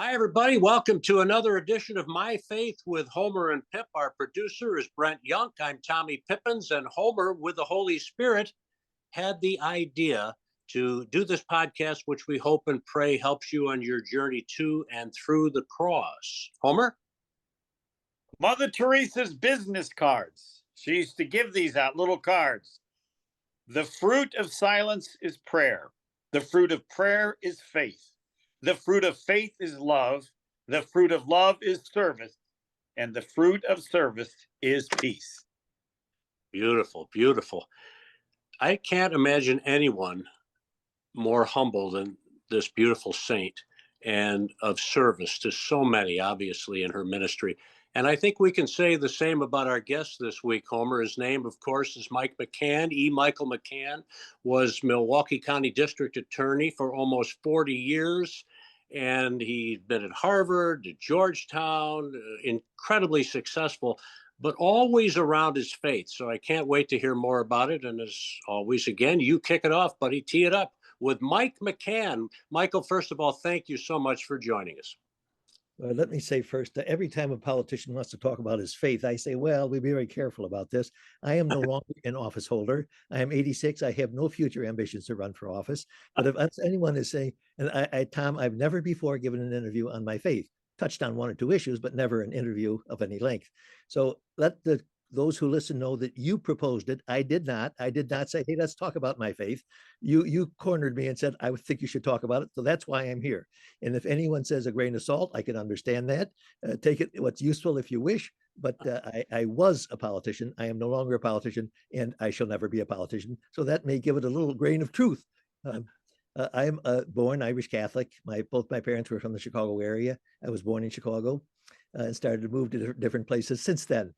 Hi, everybody. Welcome to another edition of My Faith with Homer and Pip. Our producer is Brent Young. I'm Tommy Pippins, and Homer, with the Holy Spirit, had the idea to do this podcast, which we hope and pray helps you on your journey to and through the cross. Homer? Mother Teresa's business cards. She used to give these out, little cards. The fruit of silence is prayer. The fruit of prayer is faith. The fruit of faith is love. The fruit of love is service. And the fruit of service is peace. Beautiful, beautiful. I can't imagine anyone more humble than this beautiful saint and of service to so many, obviously, in her ministry. And I think we can say the same about our guest this week, Homer. His name, of course, is Mike McCann. Michael McCann was Milwaukee County District Attorney for almost 40 years. And he'd been at Harvard, at Georgetown, incredibly successful, but always around his faith. So I can't wait to hear more about it. And as always, again, you kick it off, buddy. Tee it up with Mike McCann. Michael, first of all, thank you so much for joining us. Let me say first, every time a politician wants to talk about his faith, I say, well, we'll be very careful about this. I am no longer an office holder. I am 86. I have no future ambitions to run for office. But if anyone is saying, and Tom, I've never before given an interview on my faith, touched on one or two issues, but never an interview of any length. So let those who listen know that you proposed it. I did not. I did not say, hey, let's talk about my faith. You cornered me and said, I would think you should talk about it. So that's why I'm here. And if anyone says a grain of salt, I can understand that. Take it what's useful if you wish. But I was a politician. I am no longer a politician, and I shall never be a politician. So that may give it a little grain of truth. I'm born Irish Catholic. Both my parents were from the Chicago area. I was born in Chicago. And started to move to different places since then.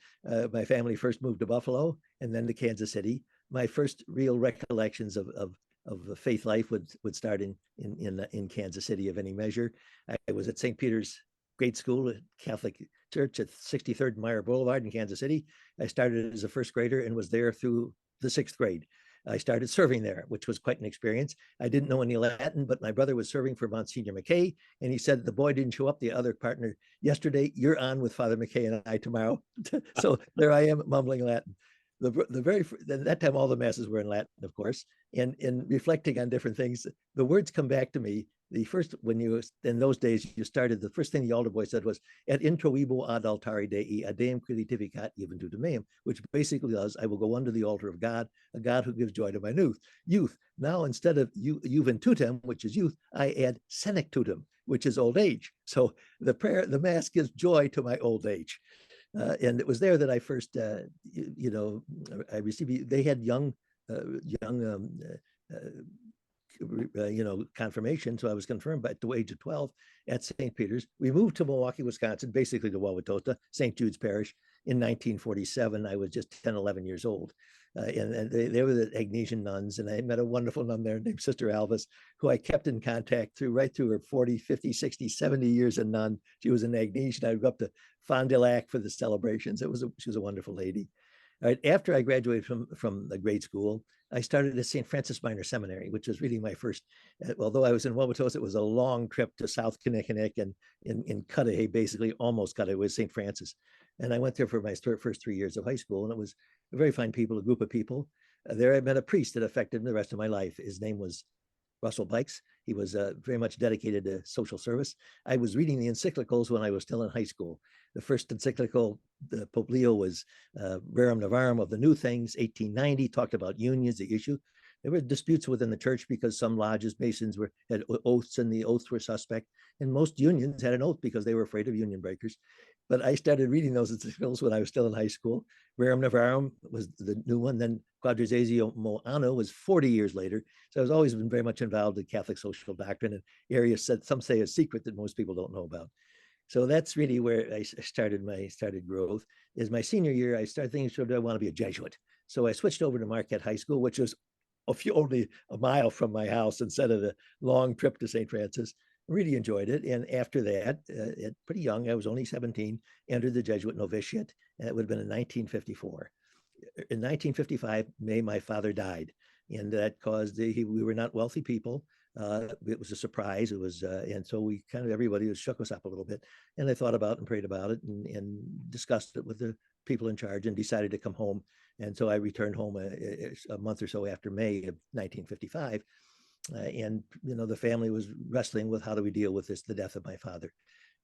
My family first moved to Buffalo and then to Kansas City. My first real recollections of the faith life would start in Kansas City of any measure. I was at St. Peter's Grade School, a Catholic church at 63rd Meyer Boulevard in Kansas City. I started as a first grader and was there through the sixth grade. I started serving there, which was quite an experience. I didn't know any Latin, but my brother was serving for Monsignor McKay, and he said the boy didn't show up, the other partner, yesterday. You're on with Father McKay and I tomorrow. So there I am mumbling Latin. That time all the masses were in Latin, of course, and in reflecting on different things, the words come back to me. The first, in those days, you started, the first thing the altar boy said was, et introibo ad altare Dei, ad Deum quilitificat juventutem meum, which basically was, I will go under the altar of God, a God who gives joy to my youth. Now, instead of juventutem, which is youth, I add senectutem, which is old age. So the mass gives joy to my old age. And it was there that I first, I received, they had young confirmation. So I was confirmed at the age of 12 at St. Peter's. We moved to Milwaukee, Wisconsin, basically to Wauwatosa, St. Jude's Parish. In 1947, I was just 10, 11 years old. And they were the Agnesian nuns. And I met a wonderful nun there named Sister Alvis, who I kept in contact right through her 40, 50, 60, 70 years a nun. She was an Agnesian. I would go up to Fond du Lac for the celebrations. She was a wonderful lady. All right, after I graduated from the grade school, I started at St. Francis Minor Seminary, which was really my first, although I was in Wauwatosa, it was a long trip to South Kinnickinnick and in Cudahy, basically almost Cudahy, was St. Francis. And I went there for my first 3 years of high school, and it was very fine people, a group of people. There I met a priest that affected the rest of my life. His name was Russell Bikes. He was very much dedicated to social service. I was reading the encyclicals when I was still in high school. The first encyclical, the Pope Leo, was Rerum Novarum of the New Things, 1890, talked about unions, the issue. There were disputes within the church because some lodges, masons had oaths, and the oaths were suspect. And most unions had an oath because they were afraid of union breakers. But I started reading those encyclicals when I was still in high school. Rerum Novarum was the new one. Then Quadragesimo Anno was 40 years later. So I was always been very much involved in Catholic social doctrine, and areas that some say a secret that most people don't know about. So that's really where I started growth. Is my senior year, I started thinking, so do I want to be a Jesuit? So I switched over to Marquette High School, which was only a mile from my house instead of the long trip to St. Francis. Really enjoyed it. And after that, pretty young, I was only 17, entered the Jesuit novitiate, and it would have been in 1954. In 1955, May, my father died. And that caused, we were not wealthy people. It was a surprise. It was, and so we kind of, everybody was shook us up a little bit. And I thought about and prayed about it and discussed it with the people in charge and decided to come home. And so I returned home a month or so after May of 1955. And, you know, the family was wrestling with how do we deal with this, the death of my father.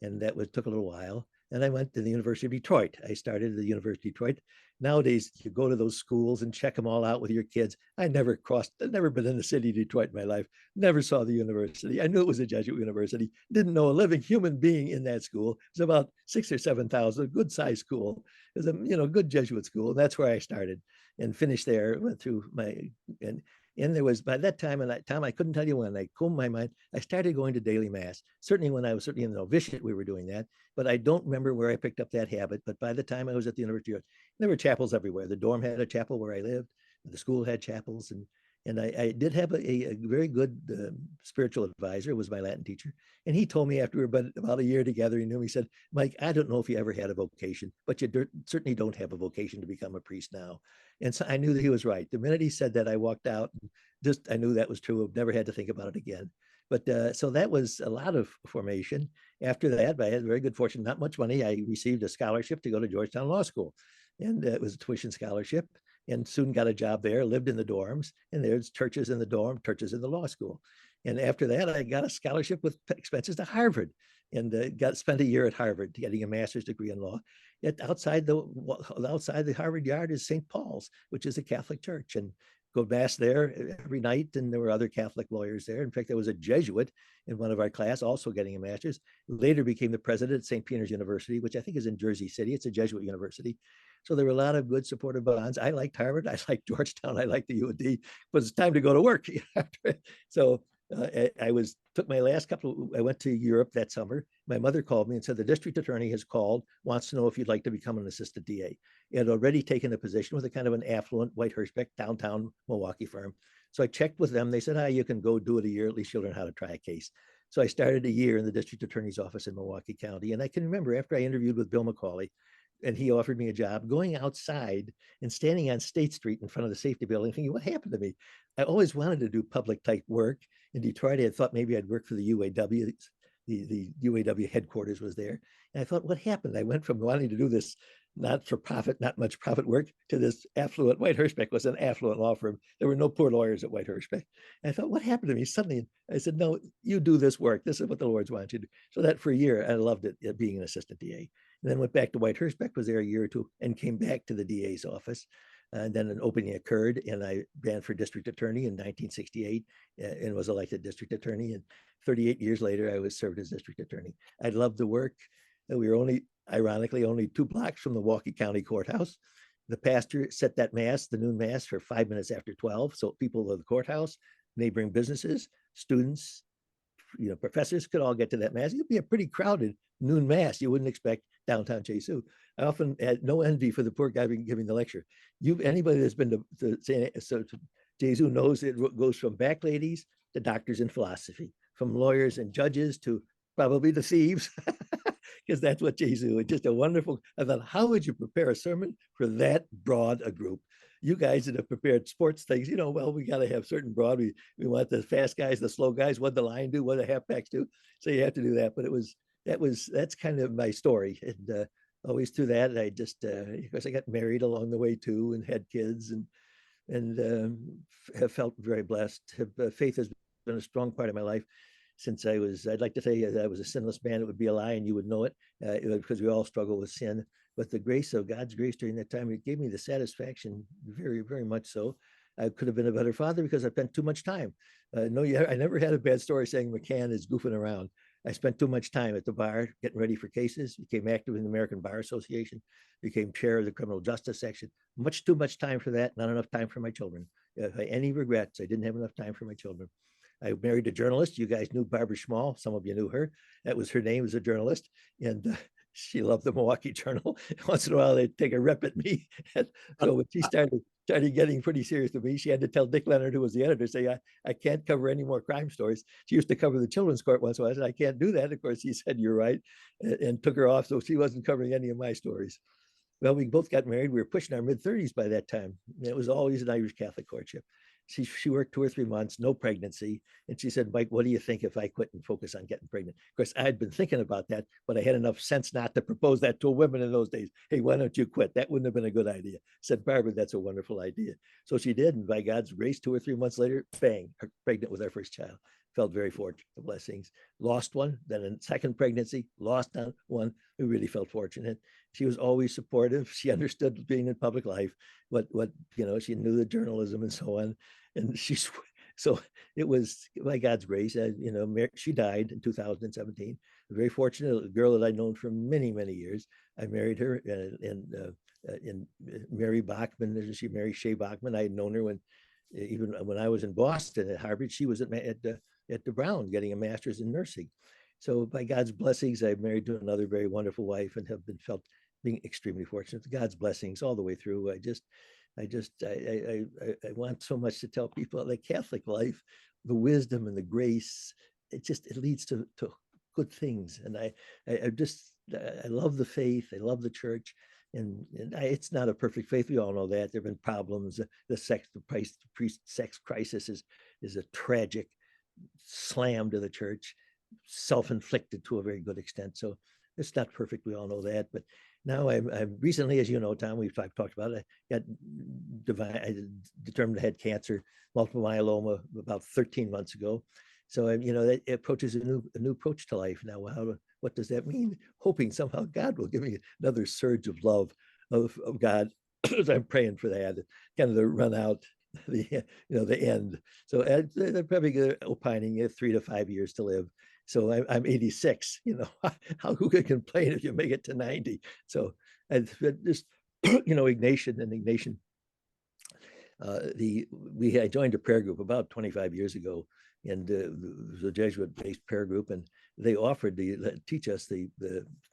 And that took a little while. And I went to the University of Detroit. I started at the University of Detroit. Nowadays, you go to those schools and check them all out with your kids. I'd never been in the city of Detroit in my life, never saw the university. I knew it was a Jesuit university, didn't know a living human being in that school. It was about 6,000 or 7,000, a good sized school. It was a, you know, good Jesuit school. And that's where I started and finished there, went through and there was, by that time, and that time I couldn't tell you when, I combed my mind, I started going to daily mass. Certainly when I was in the novitiate, we were doing that, but I don't remember where I picked up that habit. But by the time I was at the University, there were chapels everywhere. The dorm had a chapel where I lived. The school had chapels, and I did have a very good spiritual advisor, was my Latin teacher. And he told me after we were about a year together, he knew me, he said, Mike, I don't know if you ever had a vocation, but you certainly don't have a vocation to become a priest now. And so I knew that he was right. The minute he said that, I walked out and just, I knew that was true. I've never had to think about it again. But so that was a lot of formation. After that, I had very good fortune, not much money. I received a scholarship to go to Georgetown Law School. And it was a tuition scholarship, and soon got a job there, lived in the dorms, and there's churches in the dorm, churches in the law school. And after that, I got a scholarship with expenses to Harvard, and spent a year at Harvard getting a master's degree in law. Outside the Harvard yard is St. Paul's, which is a Catholic church, and go mass there every night. And there were other Catholic lawyers there. In fact, there was a Jesuit in one of our class also getting a master's, later became the president at St. Peter's University, which I think is in Jersey City. It's a Jesuit university. So there were a lot of good supportive bonds. I liked Harvard. I liked Georgetown. I liked the U of D, but it's time to go to work. So took my last I went to Europe that summer. My mother called me and said, the district attorney has called, wants to know if you'd like to become an assistant DA. He had already taken a position with a kind of an affluent Whitehurst downtown Milwaukee firm. So I checked with them. They said, you can go do it a year. At least you'll learn how to try a case. So I started a year in the district attorney's office in Milwaukee County. And I can remember after I interviewed with Bill McCauley, and he offered me a job, going outside and standing on State Street in front of the safety building, thinking, what happened to me? I always wanted to do public type work. In Detroit, I had thought maybe I'd work for the UAW. The UAW headquarters was there. And I thought, what happened? I went from wanting to do this not for profit, not much profit work, to this affluent. Whitehurst was an affluent law firm. There were no poor lawyers at Whitehurst. And I thought, what happened to me? Suddenly, I said, no, you do this work. This is what the Lord's want you to do. So that for a year, I loved it, being an assistant DA. And then went back to Whitehurst, was there a year or two, and came back to the DA's office. And then an opening occurred, and I ran for district attorney in 1968 and was elected district attorney. And 38 years later, I was served as district attorney. I loved the work. We were ironically, only 2 blocks from the Milwaukee County Courthouse. The pastor set that mass, the noon mass, for 5 minutes after 12. So people of the courthouse, neighboring businesses, students, professors could all get to that mass. It'd be a pretty crowded noon mass. You wouldn't expect downtown Jesu. I often had no envy for the poor guy giving the lecture. Anybody that's been to Jesu knows it goes from back ladies to doctors in philosophy, from lawyers and judges to probably the thieves, because that's what Jesu is. Just a wonderful. I thought, how would you prepare a sermon for that broad a group? You guys that have prepared sports things, well, we got to have certain broad. We want the fast guys, the slow guys. What the line do, what the halfbacks do. So you have to do that. But that's kind of my story. And always through that, I just because I got married along the way too, and had kids, and have felt very blessed. Faith has been a strong part of my life since I'd like to say I was a sinless man. It would be a lie, and you would know it, because we all struggle with sin. But the grace of God's grace during that time, it gave me the satisfaction, very, very much so. I could have been a better father because I spent too much time. I never had a bad story saying McCann is goofing around. I spent too much time at the bar getting ready for cases, became active in the American Bar Association, became chair of the criminal justice section. Much too much time for that, not enough time for my children. If I had any regrets, I didn't have enough time for my children. I married a journalist. You guys knew Barbara Schmall. Some of you knew her. That was her name as a journalist. And she loved the Milwaukee Journal. Once in a while, they'd take a rep at me. So when she started getting pretty serious with me, she had to tell Dick Leonard, who was the editor, say, I can't cover any more crime stories. She used to cover the children's court once in a while. I said, I can't do that. Of course, he said, you're right, and took her off. So she wasn't covering any of my stories. Well, we both got married. We were pushing our mid-30s by that time. It was always an Irish Catholic courtship. She worked 2 or 3 months, no pregnancy. And she said, Mike, what do you think if I quit and focus on getting pregnant? Of course, I had been thinking about that, but I had enough sense not to propose that to a woman in those days. Hey, why don't you quit? That wouldn't have been a good idea. I said, Barbara, that's a wonderful idea. So she did. And by God's grace, 2 or 3 months later, bang, pregnant with our first child. Felt very fortunate, the blessings. Lost one, then a second pregnancy, lost one. We really felt fortunate. She was always supportive. She understood being in public life, what she knew the journalism and so on. And so it was by God's grace. She died in 2017. Very fortunate, a girl that I'd known for many, many years. I married her, and Mary Bachman. She married Shea Bachman. I had known her even when I was in Boston at Harvard. She was at the Brown getting a master's in nursing. So by God's blessings, I've married to another very wonderful wife and have being extremely fortunate. God's blessings all the way through. I want so much to tell people the Catholic life, the wisdom and the grace. It leads to good things. And I love the faith. I love the church. And it's not a perfect faith. We all know that. There have been problems. The priest sex crisis is a tragic slam to the church, self-inflicted to a very good extent. So it's not perfect. We all know that. But now I'm recently, as you know, Tom, we've talked about it. I determined I had cancer, multiple myeloma, about 13 months ago. So that approaches a new approach to life now. What does that mean? Hoping somehow God will give me another surge of love of God. I'm praying for that, kind of the run out, the end. So they're probably opining 3 to 5 years to live. So I'm 86. Who can complain if you make it to 90? So just Ignatian. I joined a prayer group about 25 years ago, and it was a Jesuit-based prayer group, and they offered to teach us the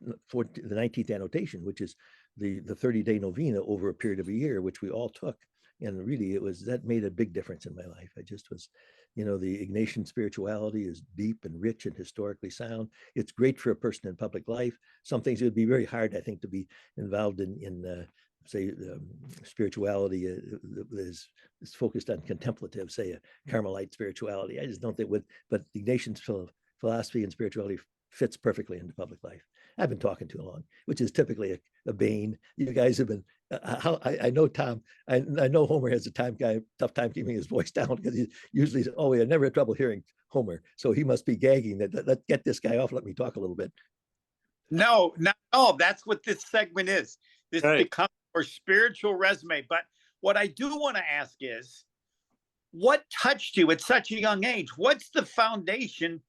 19th annotation, which is the 30-day novena over a period of a year, which we all took. And really, that made a big difference in my life. I just was, the Ignatian spirituality is deep and rich and historically sound. It's great for a person in public life. Some things it would be very hard, I think, to be involved in say, spirituality is focused on contemplative, say a Carmelite spirituality. I just don't think but Ignatian's philosophy and spirituality fits perfectly into public life. I've been talking too long, which is typically a bane. You guys have been, I know Tom, I know Homer has a tough time keeping his voice down because he usually, I never had trouble hearing Homer. So he must be gagging that, let's get this guy off, let me talk a little bit. No, that's what this segment is. This becomes our spiritual resume. But what I do want to ask is, what touched you at such a young age? What's the foundation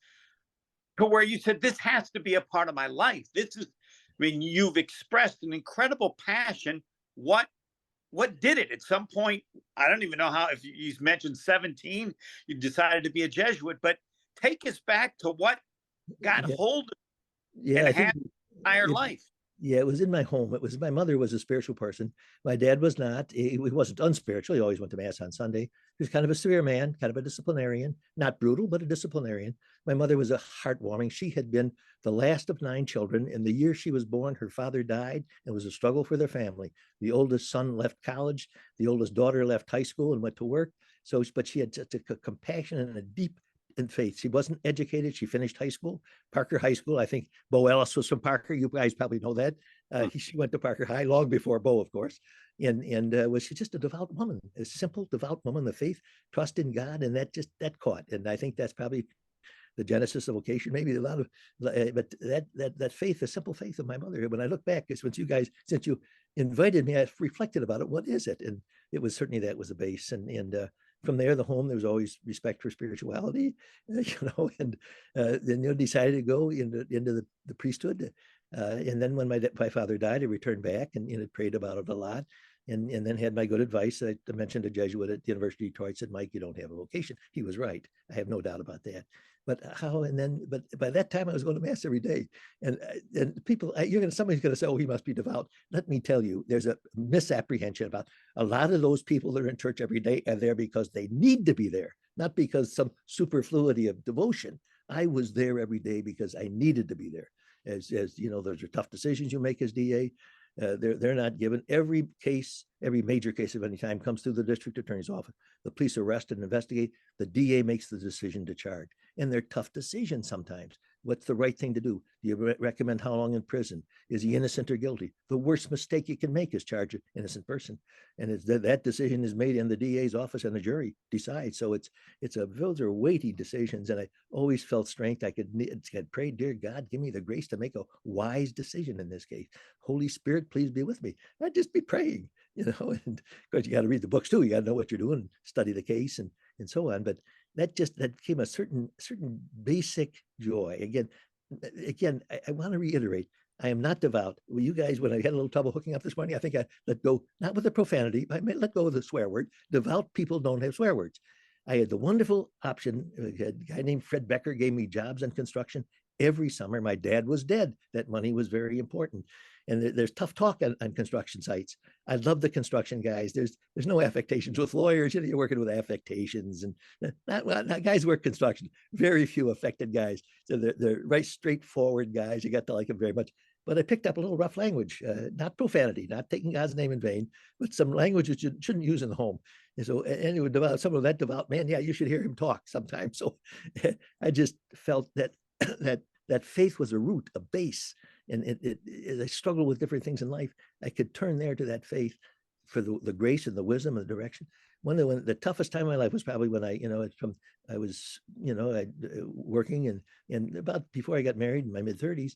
to where you said, this has to be a part of my life? You've expressed an incredible passion. What did it? At some point, I don't even know how, if you mentioned 17, you decided to be a Jesuit, but take us back to what got hold of you and had entire life. Yeah, it was in my home. My mother was a spiritual person. My dad was not. He wasn't unspiritual. He always went to mass on Sunday. He was kind of a severe man, kind of a disciplinarian, not brutal, but a disciplinarian. My mother was a heartwarming. She had been the last of 9 children. In the year she was born, her father died. It was a struggle for their family. The oldest son left college. The oldest daughter left high school and went to work. But she had such a compassion and a deep in faith. She wasn't educated. She finished high school, Parker High School. I think Bo Ellis was from Parker. You guys probably know that. She went to Parker High long before Bo, of course. And was she just a devout woman, a simple, devout woman, the faith, trust in God, and that caught. And I think that's probably the genesis of vocation. Maybe a lot of, but that faith, the simple faith of my mother. When I look back, since you invited me, I've reflected about it. What is it? And it was certainly that was the base. And from there, the home, there was always respect for spirituality, and then decided to go into the priesthood. And then when my father died, I returned back and prayed about it a lot. And then had my good advice. I mentioned a Jesuit at the University of Detroit, said, Mike, you don't have a vocation. He was right. I have no doubt about that. But by that time I was going to mass every day. And people, somebody's going to say, oh, he must be devout. Let me tell you, there's a misapprehension about a lot of those people that are in church every day are there because they need to be there, not because some superfluity of devotion. I was there every day because I needed to be there. As those are tough decisions you make as DA. They're not given. Every case, every major case of any time comes through the district attorney's office. The police arrest and investigate. The DA makes the decision to charge. And they're tough decisions sometimes. What's the right thing to do? Do you recommend how long in prison? Is he innocent or guilty? The worst mistake you can make is charge an innocent person. And that decision is made in the DA's office and the jury decides. So those are weighty decisions. And I always felt strength. I could pray, dear God, give me the grace to make a wise decision in this case. Holy Spirit, please be with me. I'd just be praying, and of course you got to read the books too. You got to know what you're doing, study the case and so on. But that came a certain basic joy. Again, I want to reiterate, I am not devout. Well, you guys, when I had a little trouble hooking up this morning, I think I let go, not with the profanity, but I let go of the swear word. Devout people don't have swear words. I had the wonderful option. A guy named Fred Becker gave me jobs in construction every summer. My dad was dead. That money was very important. And there's tough talk on construction sites. I love the construction guys. There's no affectations with lawyers. You're working with affectations, and not guys who work construction. Very few affected guys. So they're right, straightforward guys. You got to like them very much. But I picked up a little rough language, not profanity, not taking God's name in vain, but some language that you shouldn't use in the home. And so, anyway, some of that devout man, yeah, you should hear him talk sometimes. So, I just felt that that faith was a root, a base. And as I struggle with different things in life, I could turn there to that faith for the grace and the wisdom and the direction. The toughest time of my life was probably when I was working and about before I got married in my mid-30s.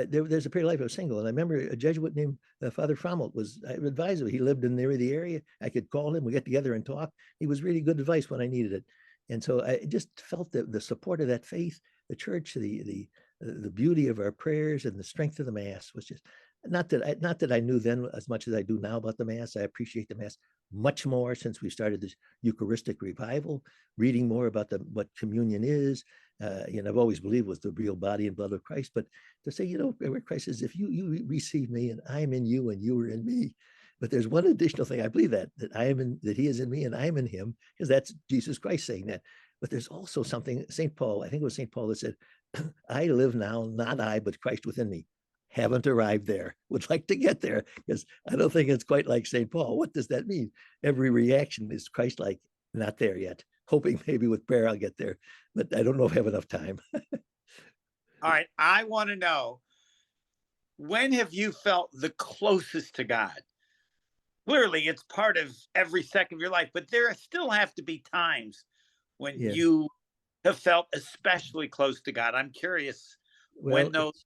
There's a period of life I was single, and I remember a Jesuit named Father Frommelt was I advised him. He lived in the area. I could call him. We get together and talk. He was really good advice when I needed it, and so I just felt the support of that faith, the church, the beauty of our prayers and the strength of the Mass was just not that I knew then as much as I do now about the Mass. I appreciate the Mass much more since we started this Eucharistic revival, reading more about what communion is. I've always believed was the real body and blood of Christ, but to say, where Christ says, if you receive me and I'm in you and you are in me. But there's one additional thing. I believe that he is in me and I'm in him, because that's Jesus Christ saying that. But there's also something, St. Paul, I think it was St. Paul that said, I live now, not I, but Christ within me. Haven't arrived there. Would like to get there, because I don't think it's quite like St. Paul. What does that mean? Every reaction is Christ-like. Not there yet. Hoping maybe with prayer I'll get there, but I don't know if I have enough time. All right. I want to know, when have you felt the closest to God? Clearly, it's part of every second of your life, but there still have to be times when you have felt especially close to God. I'm curious when those.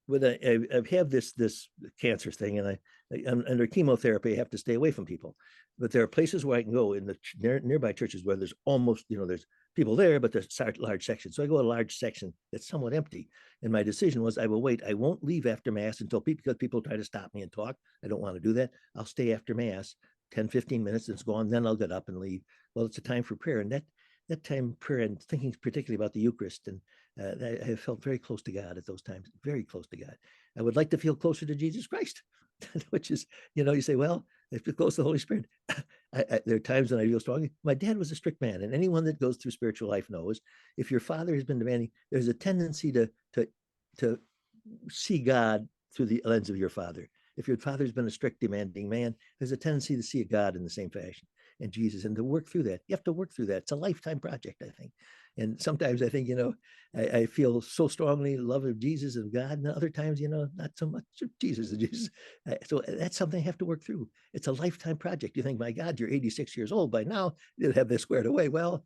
When I have this cancer thing, and I'm under chemotherapy, I have to stay away from people. But there are places where I can go in the nearby churches where there's almost, there's people there, but there's large sections. So I go to a large section that's somewhat empty. And my decision was, I will wait. I won't leave after Mass because people try to stop me and talk. I don't want to do that. I'll stay after Mass, 10, 15 minutes, it's gone. Then I'll get up and leave. Well, it's a time for prayer. And that time prayer, and thinking particularly about the Eucharist, and I have felt very close to God at those times, very close to God. I would like to feel closer to Jesus Christ, which is, you say, well, if you're close to the Holy Spirit. There are times when I feel strongly. My dad was a strict man, and anyone that goes through spiritual life knows, if your father has been demanding, there's a tendency to see God through the lens of your father. If your father's been a strict, demanding man, there's a tendency to see God in the same fashion, and Jesus, and to work through that. You have to work through that. It's a lifetime project, I think. And sometimes I think, I feel so strongly love of Jesus and God, and other times, not so much of Jesus and Jesus. So that's something I have to work through. It's a lifetime project. You think, my God, you're 86 years old by now, you'd have this squared away. Well,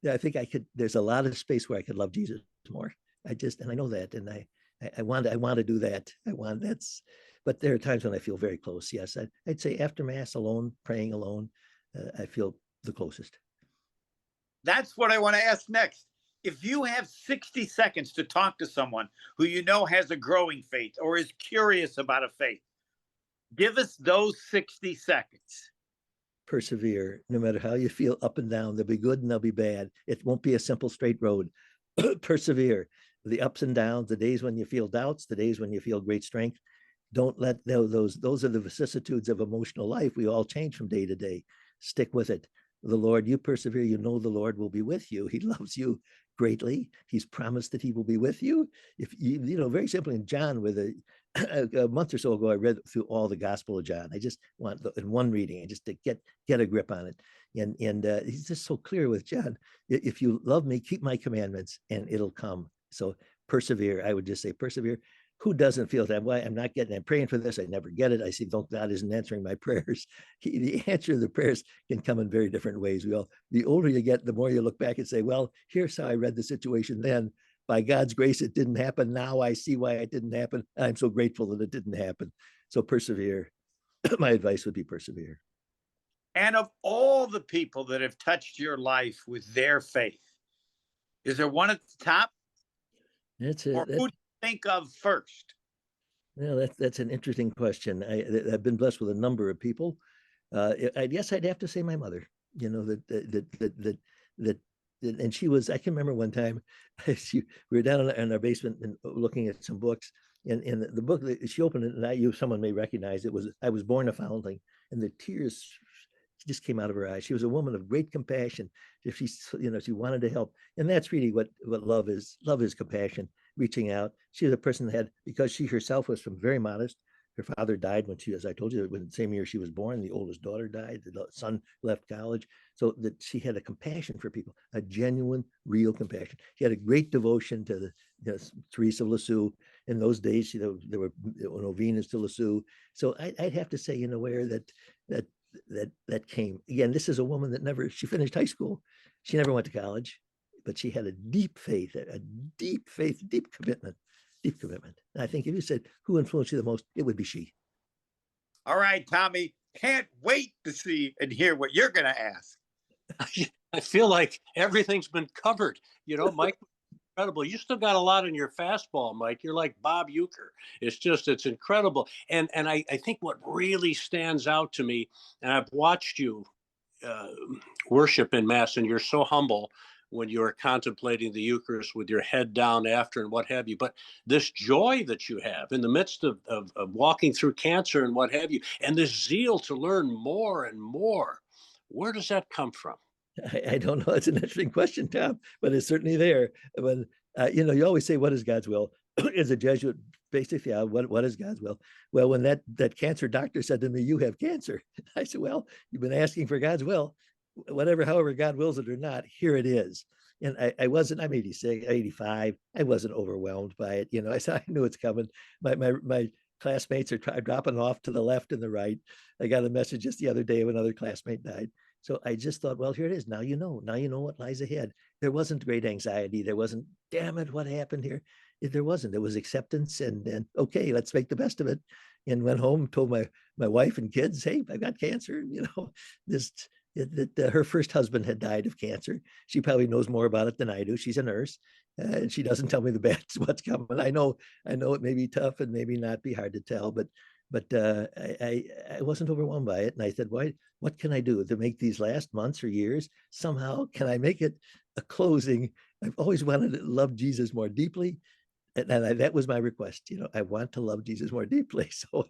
I think there's a lot of space where I could love Jesus more. And I know that, and I want to do that. But there are times when I feel very close. Yes, I'd say after Mass alone, praying alone, I feel the closest. That's what I want to ask next. If you have 60 seconds to talk to someone who has a growing faith or is curious about a faith, give us those 60 seconds. Persevere, no matter how you feel up and down. They'll be good and they'll be bad. It won't be a simple straight road. Persevere. The ups and downs, the days when you feel doubts, the days when you feel great strength. Don't let those are the vicissitudes of emotional life. We all change from day to day. Stick with it. The Lord, you persevere, the Lord will be with you. He loves you greatly. He's promised that he will be with you. If very simply in John, where a month or so ago, I read through all the Gospel of John. I just want in one reading, just to get a grip on it. And he's just so clear with John. If you love me, keep my commandments, and it'll come. So persevere. I would just say persevere. Who doesn't feel that? Why I'm not getting? I'm praying for this. I never get it. I see, don't, God isn't answering my prayers. The answer to the prayers can come in very different ways. The older you get, the more you look back and say, well, here's how I read the situation then. By God's grace, it didn't happen. Now I see why it didn't happen. I'm so grateful that it didn't happen. So persevere. My advice would be persevere. And of all the people that have touched your life with their faith, is there one at the top? That's Or it. who do you think of first? Well, that's an interesting question. I've been blessed with a number of people. I guess I'd have to say my mother. You know, that and she was, I can remember one time we were down in our basement and looking at some books, and the book that she opened it, and someone may recognize it, was I Was Born a Foundling, and the tears just came out of her eyes. She was a woman of great compassion. If she wanted to help, and that's really what love is. Love is compassion, reaching out. She was a person that had, because she herself was from very modest. Her father died when she, as I told you, when the same year she was born, the oldest daughter died, the son left college. So that she had a compassion for people, a genuine, real compassion. She had a great devotion to Teresa of Lisieux. In those days, there were novenas to Lisieux. So I'd have to say, where that came. Again, this is a woman that she finished high school. She never went to college, but she had a deep faith, deep commitment. And I think if you said who influenced you the most, it would be she. All right, Tommy, can't wait to see and hear what you're going to ask. I feel like everything's been covered. Mike, incredible. You still got a lot in your fastball, Mike. You're like Bob Uecker. It's incredible. And I think what really stands out to me, and I've watched you worship in Mass, and you're so humble when you're contemplating the Eucharist with your head down after and what have you. But this joy that you have in the midst of walking through cancer and what have you, and this zeal to learn more and more, where does that come from? I don't know. It's an interesting question, Tom, but it's certainly there. When you always say, "What is God's will?" As a Jesuit, basically, what is God's will? Well, when that cancer doctor said to me, "You have cancer," I said, "Well, you've been asking for God's will. However God wills it or not, here it is." And I wasn't. I'm 86, 85. I wasn't overwhelmed by it. I said, I knew it's coming. My classmates are dropping off to the left and the right. I got a message just the other day of another classmate died. So I just thought, well, here it is. Now you know what lies ahead. There wasn't great anxiety. There wasn't, damn it, what happened here? There wasn't. There was acceptance and okay, let's make the best of it. And went home, told my wife and kids, hey, I got cancer. Her first husband had died of cancer. She probably knows more about it than I do. She's a nurse, and she doesn't tell me the bad what's coming. I know it may be tough and maybe not be hard to tell, but I wasn't overwhelmed by it. And I said, why? What can I do to make these last months or years? Somehow, can I make it a closing? I've always wanted to love Jesus more deeply. And that was my request. I want to love Jesus more deeply. So,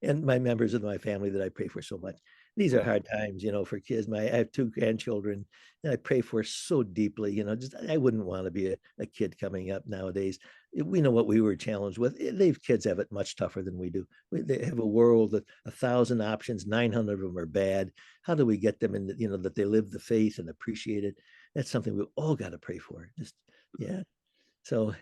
and my members of my family that I pray for so much. These are hard times, for kids. I have 2 grandchildren and I pray for so deeply, I wouldn't want to be a kid coming up nowadays. We know what we were challenged with. Kids have it much tougher than we do. They have a world of 1,000 options, 900 of them are bad. How do we get them in, that they live the faith and appreciate it? That's something we've all got to pray for. Yeah. So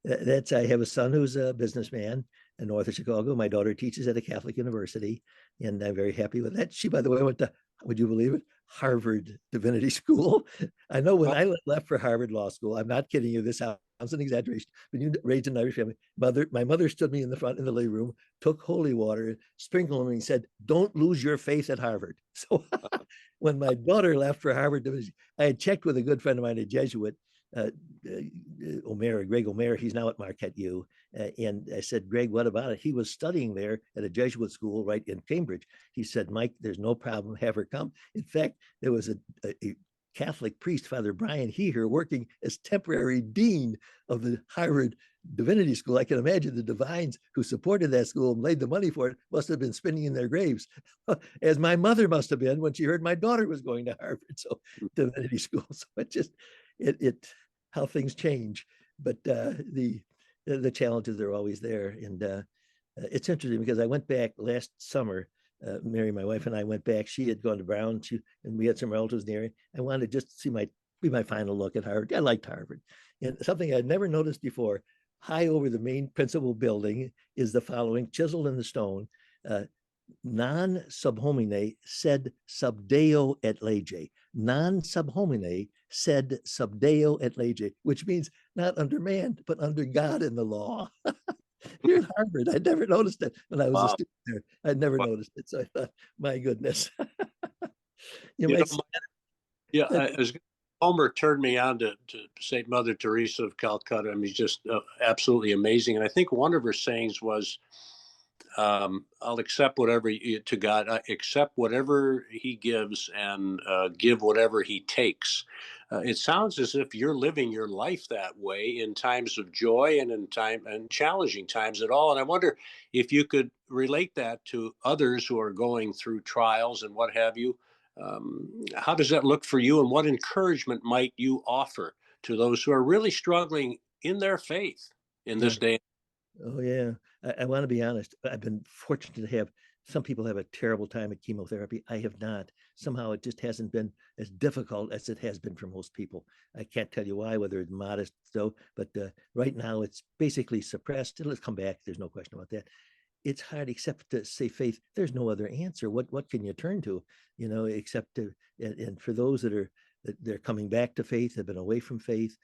I have a son who's a businessman in north of Chicago. My daughter teaches at a Catholic university, and I'm very happy with that. She, by the way, went to, would you believe it, Harvard Divinity School. I know when I left for Harvard Law School, I'm not kidding you, this sounds an exaggeration. When you raised an Irish family, my mother stood me in the front in the living room, took holy water, sprinkled me, and said, "Don't lose your faith at Harvard." So when my daughter left for Harvard Divinity, I had checked with a good friend of mine, a Jesuit, Greg Omer, he's now at Marquette U. And I said, Greg, what about it? He was studying there at a Jesuit school right in Cambridge. He said, Mike, there's no problem, have her come. In fact, there was a Catholic priest, Father Brian Heher, working as temporary dean of the Harvard Divinity School. I can imagine the divines who supported that school and laid the money for it must have been spinning in their graves, as my mother must have been when she heard my daughter was going to Harvard, so Divinity School. So it how things change. But the challenges are always there. And it's interesting because I went back last summer. Mary, my wife, and I went back. She had gone to Brown, and we had some relatives in the area. I wanted to just be my final look at Harvard. I liked Harvard, and something I'd never noticed before. High over the main principal building is the following, chiseled in the stone: non sub homine sed sub deo et lege. Non sub homine sed sub deo et lege, which means not under man, but under God and the law. Here at Harvard, I never noticed it when I was a Wow. student there. I'd never Wow. noticed it. So I thought, my goodness. You You might know, say yeah, that, Homer turned me on to Saint Mother Teresa of Calcutta. I mean, he's just absolutely amazing. And I think one of her sayings was, "I'll accept whatever to God. I accept whatever He gives, and give whatever He takes." It sounds as if you're living your life that way in times of joy and in time and challenging times at all. And I wonder if you could relate that to others who are going through trials and what have you. How does that look for you, and what encouragement might you offer to those who are really struggling in their faith in yeah. this day? Oh yeah. I want to be honest. I've been fortunate to have some people have a terrible time at chemotherapy. I have not. Somehow it just hasn't been as difficult as it has been for most people. I can't tell you why, whether it's modest though, but right now it's basically suppressed. It'll come back. There's no question about that. It's hard except to say faith. There's no other answer. What can you turn to, except to, and for those that they're coming back to faith, have been away from faith,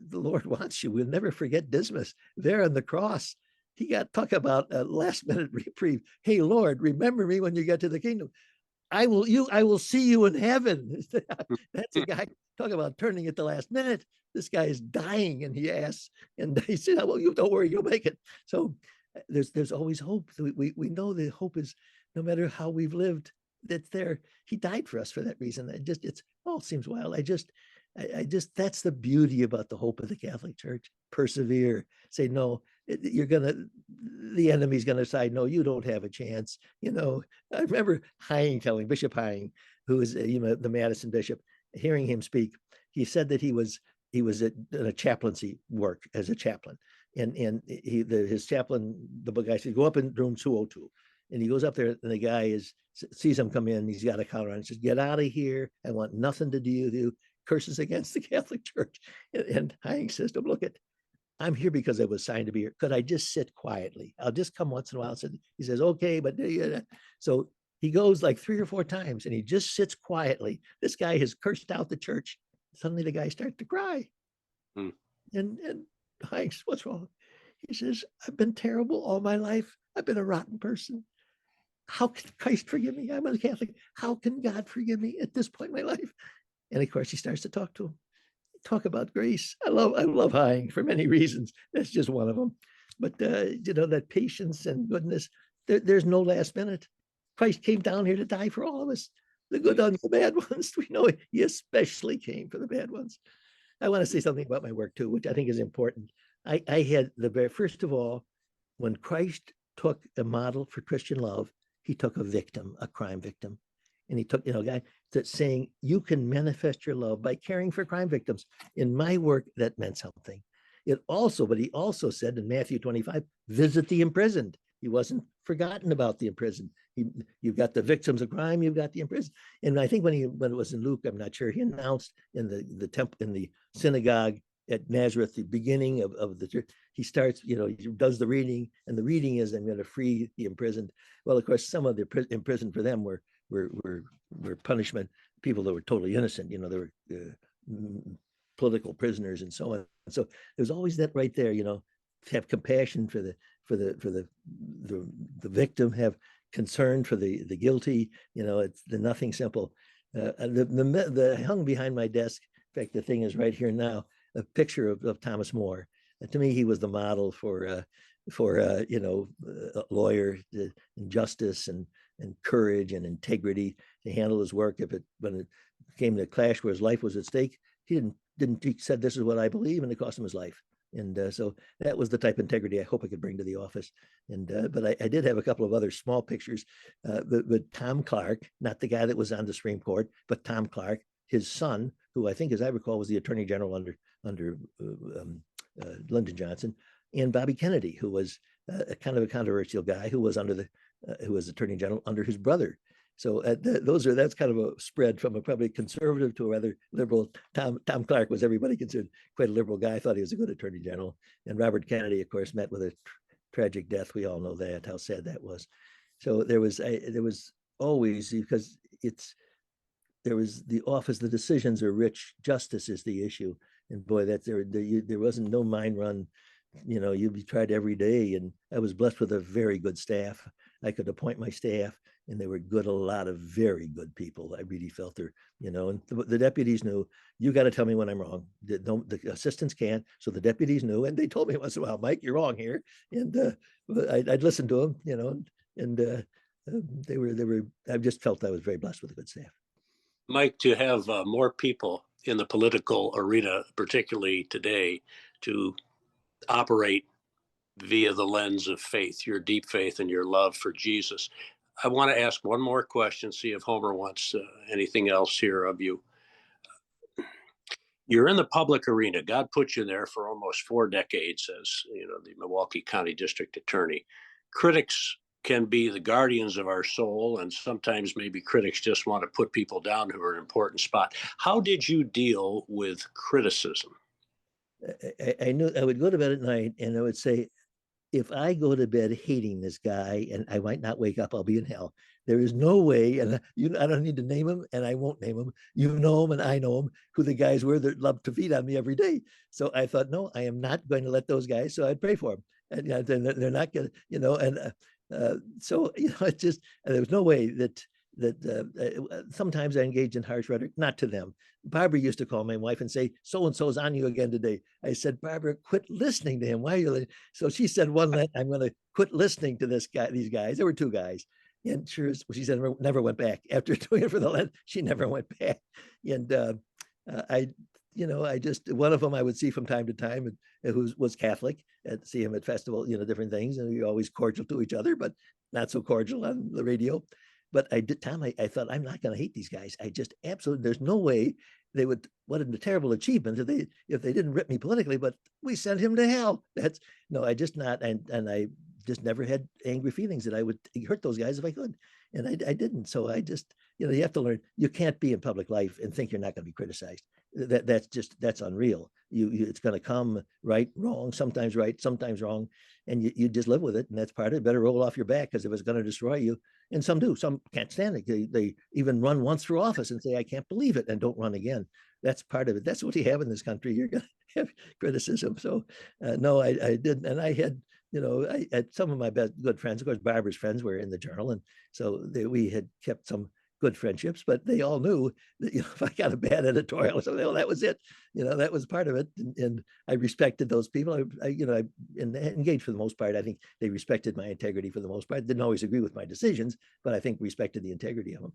the Lord wants you. We'll never forget Dismas there on the cross. He got talk about a last minute reprieve. Hey Lord, remember me when you get to the kingdom. I will see you in heaven. That's a guy talk about turning at the last minute. This guy is dying, and he asks, and he said, "Well, you don't worry, you'll make it." So there's always hope. We know that hope is, no matter how we've lived, that's there. He died for us for that reason. It's all seems wild. I just that's the beauty about the hope of the Catholic Church. Persevere. Say no. The enemy's gonna decide, no, you don't have a chance. I remember Bishop Hying, who is the Madison bishop, hearing him speak. He said that he was in a chaplaincy work as a chaplain, and his chaplain, the guy said, go up in room 202, and he goes up there, and the guy sees him come in. He's got a collar on. He says, "Get out of here! I want nothing to do with you." Curses against the Catholic Church, and Hying says to him, "Look, I'm here because I was signed to be here. Could I just sit quietly? I'll just come once in a while." He says, "Okay," but so he goes like 3 or 4 times, and he just sits quietly. This guy has cursed out the church. Suddenly, the guy starts to cry, Hmm. and Hying says, "What's wrong?" He says, "I've been terrible all my life. I've been a rotten person. How can Christ forgive me? I'm a Catholic. How can God forgive me at this point in my life?" And of course, he starts to talk to him. Talk about grace. I love Hying for many reasons. That's just one of them. But that patience and goodness. There's no last minute. Christ came down here to die for all of us, the good ones, the bad ones. We know he especially came for the bad ones. I want to say something about my work too, which I think is important. I had the very first of all, when Christ took a model for Christian love, he took a victim, a crime victim, and he took a guy that's saying you can manifest your love by caring for crime victims. In my work, that meant something. But he also said in Matthew 25, visit the imprisoned. He wasn't forgotten about the imprisoned. You've got the victims of crime, you've got the imprisoned. And I think when it was in Luke, I'm not sure, he announced in the temple, in the synagogue at Nazareth, the beginning of the church, he starts, he does the reading, and the reading is, I'm going to free the imprisoned. Well, of course, some of the imprisoned for them were punishment, people that were totally innocent. They were political prisoners and so on. So there's always that right there. Have compassion for the victim, have concern for the guilty. It's the nothing simple. The hung behind my desk. In fact, the thing is right here now. A picture of Thomas More. To me, he was the model for a lawyer, and justice and courage and integrity to handle his work. When it came to a clash where his life was at stake, he said, "This is what I believe," and it cost him his life. And so that was the type of integrity I hope I could bring to the office. And but I did have a couple of other small pictures. But Tom Clark, not the guy that was on the Supreme Court, but Tom Clark, his son, who I think, as I recall, was the Attorney General under Lyndon Johnson, and Bobby Kennedy, who was a kind of a controversial guy who was who was Attorney General under his brother. So that's kind of a spread from a probably conservative to a rather liberal. Tom Clark was everybody considered quite a liberal guy. I thought he was a good Attorney General. And Robert Kennedy, of course, met with a tragic death. We all know that, how sad that was. So there was always, because there was the office, the decisions are rich, justice is the issue. And boy, there wasn't no mind run. You tried every day, and I was blessed with a very good staff. I could appoint my staff, and they were good, a lot of very good people. I really felt and the deputies knew, you got to tell me when I'm wrong. The assistants can't. So the deputies knew, and they told me once in a while, Mike, you're wrong here. And I'd listen to them, and I just felt I was very blessed with a good staff. Mike, to have more people in the political arena, particularly today, to operate via the lens of faith, your deep faith and your love for Jesus. I want to ask one more question, see if Homer wants anything else here of you. You're in the public arena. God put you there for almost 4 decades as the Milwaukee County District Attorney. Critics can be the guardians of our soul, and sometimes maybe critics just want to put people down who are in an important spot. How did you deal with criticism? I knew I would go to bed at night and I would say, if I go to bed hating this guy and I might not wake up, I'll be in hell. There is no way, and I don't need to name him, and I won't name him. You know him, and I know him, who the guys were that loved to feed on me every day. So I thought, no, I am not going to let those guys. So I'd pray for them, and they're not going to, so it just there was no way that sometimes I engaged in harsh rhetoric, not to them. Barbara used to call my wife and say, so and so's on you again today. I said, Barbara, quit listening to him. Why are you? So she said one night, I'm going to quit listening to these guys. There were 2 guys. And sure, she said, never went back. After doing it for the last, she never went back. And I just, one of them I would see from time to time, who was Catholic, and see him at festival, different things. And we were always cordial to each other, but not so cordial on the radio. But I thought, I'm not going to hate these guys. I just absolutely, there's no way they would, what a terrible achievement if they didn't rip me politically, but we sent him to hell. I just not, and I just never had angry feelings that I would hurt those guys if I could. And I didn't. So I just, you have to learn, you can't be in public life and think you're not going to be criticized. That's unreal. It's going to come right, sometimes wrong, and you just live with it, and that's part of it. Better roll off your back, because if it's going to destroy you, and some do, some can't stand it. They even run once through office and say, I can't believe it, and don't run again. That's part of it. That's what you have in this country. You're going to have criticism. So no, I didn't, and I had. I had some of my good friends. Of course, Barbara's friends were in the Journal, and so we had kept some good friendships, but they all knew that, if I got a bad editorial or something, well, that was it. That was part of it. And I respected those people. I engaged for the most part. I think they respected my integrity for the most part. Didn't always agree with my decisions, but I think respected the integrity of them.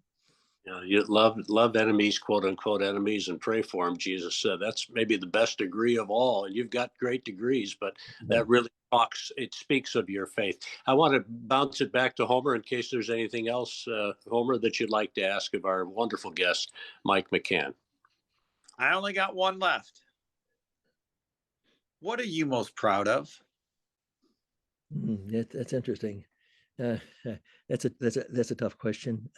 You love enemies, quote unquote enemies, and pray for them. Jesus said that's maybe the best degree of all. And you've got great degrees, but that really speaks of your faith. I want to bounce it back to Homer in case there's anything else, Homer, that you'd like to ask of our wonderful guest, Mike McCann. I only got one left. What are you most proud of? That's interesting. That's a tough question.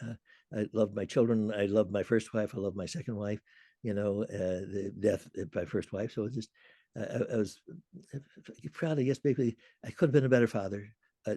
I love my children. I love my first wife. I love my second wife. The death of my first wife. So it just, I was proud. I guess basically I could have been a better father.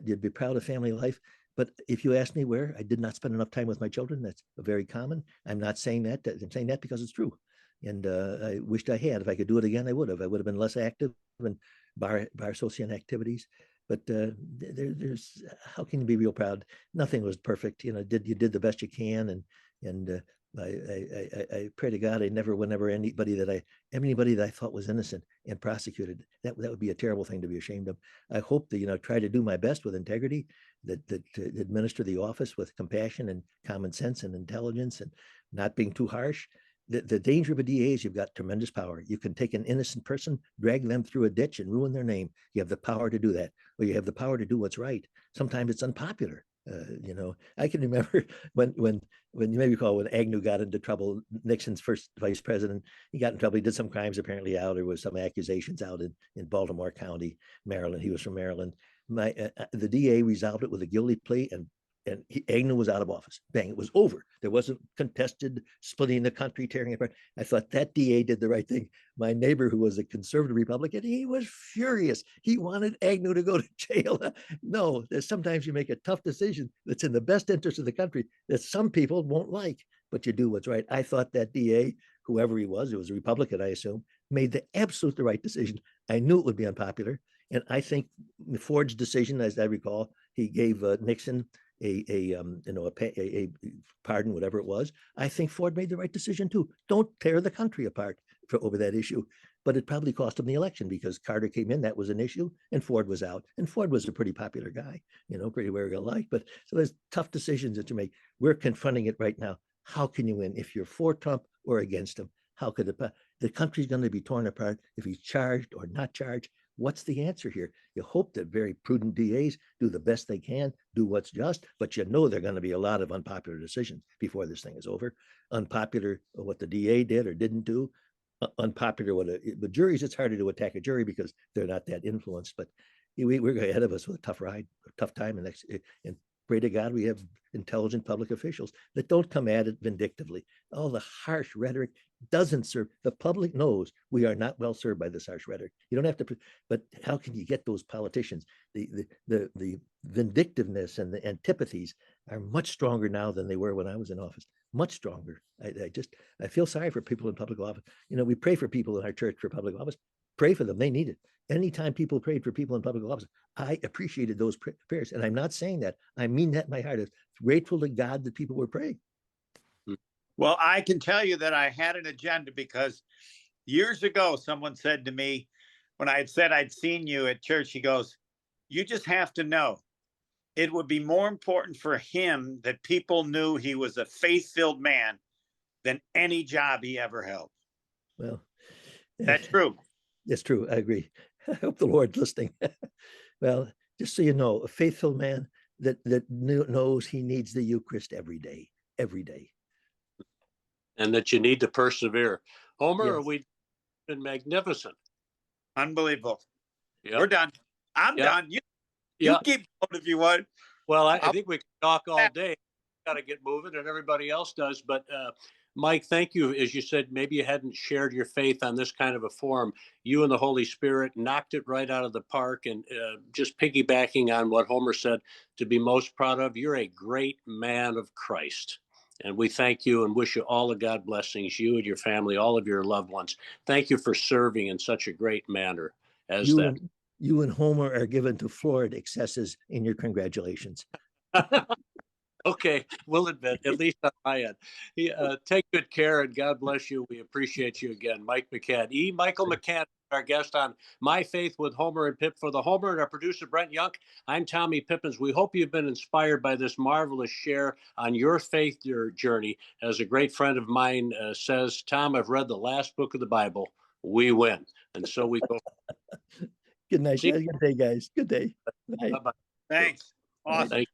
You'd be proud of family life. But if you ask me where, I did not spend enough time with my children. That's very common. I'm not saying that. I'm saying that because it's true. And I wished I had. If I could do it again, I would have. I would have been less active in bar association activities. But there's how can you be real proud? Nothing was perfect. You did the best you can, and I pray to God whenever anybody that I thought was innocent and prosecuted. That would be a terrible thing to be ashamed of. I hope that try to do my best with integrity, that to administer the office with compassion and common sense and intelligence, and not being too harsh. The danger of a DA is you've got tremendous power. You can take an innocent person, drag them through a ditch and ruin their name. You have the power to do that, or you have the power to do what's right. Sometimes it's unpopular, I can remember when you may recall when Agnew got into trouble, Nixon's first vice president, he got in trouble. He did some crimes apparently out. There was some accusations out in Baltimore County, Maryland. He was from Maryland. The DA resolved it with a guilty plea, and Agnew was out of office. Bang, it was over. There wasn't contested splitting the country, tearing it apart. I thought that DA did the right thing. My neighbor, who was a conservative Republican, he was furious. He wanted Agnew to go to jail. No, sometimes you make a tough decision that's in the best interest of the country that some people won't like, but you do what's right. I thought that DA, whoever he was, it was a Republican, I assume, made the absolute right decision. I knew it would be unpopular. And I think Ford's decision, as I recall, he gave Nixon a pardon, whatever it was. I think Ford made the right decision too. Don't tear the country apart over that issue. But it probably cost him the election because Carter came in, that was an issue, and Ford was out. And Ford was a pretty popular guy, pretty well liked. But so there's tough decisions that you make. We're confronting it right now. How can you win if you're for Trump or against him? How could the country's going to be torn apart if he's charged or not charged? What's the answer here? You hope that very prudent DAs do the best they can, do what's just, but there are going to be a lot of unpopular decisions before this thing is over. Unpopular what the DA did or didn't do. Unpopular with juries, it's harder to attack a jury because they're not that influenced. But we're ahead of us with a tough ride, a tough time, and pray to God we have intelligent public officials that don't come at it vindictively. All the harsh rhetoric doesn't serve. The public knows we are not well served by this harsh rhetoric. You don't have to, but how can you get those politicians? The vindictiveness and the antipathies are much stronger now than they were when I was in office. Much stronger. I feel sorry for people in public office. We pray for people in our church for public office. Pray for them. They need it. Anytime people prayed for people in public office, I appreciated those prayers. And I'm not saying that. I mean that in my heart. I'm grateful to God that people were praying. Well, I can tell you that I had an agenda because years ago, someone said to me, when I had said I'd seen you at church, he goes, "You just have to know, it would be more important for him that people knew he was a faith-filled man than any job he ever held." Well, that's true. That's true. I agree. I hope the Lord's listening. Well, just so you know, a faithful man that knows he needs the Eucharist every day. And that you need to persevere. Homer, yes. We've been magnificent. Unbelievable. Yep. We're done. I'm done. You keep going if you want. Well, I think we can talk all day. Got to get moving, and everybody else does. But Mike, thank you. As you said, maybe you hadn't shared your faith on this kind of a forum. You and the Holy Spirit knocked it right out of the park. And just piggybacking on what Homer said, to be most proud of, you're a great man of Christ. And we thank you and wish you all the God blessings, you and your family, all of your loved ones. Thank you for serving in such a great manner as that. You and Homer are given to Florida excesses in your congratulations. Okay, we'll admit, at least on my end. Take good care and God bless you. We appreciate you again. Mike McCann. Michael McCann, our guest on My Faith with Homer and Pip. For the Homer and our producer, Brent Young, I'm Tommy Pippins. We hope you've been inspired by this marvelous share on your faith journey. As a great friend of mine says, Tom, I've read the last book of the Bible. We win. And so we go. Good night. Good day, guys. Good day. Bye. Thanks. Awesome. Thanks.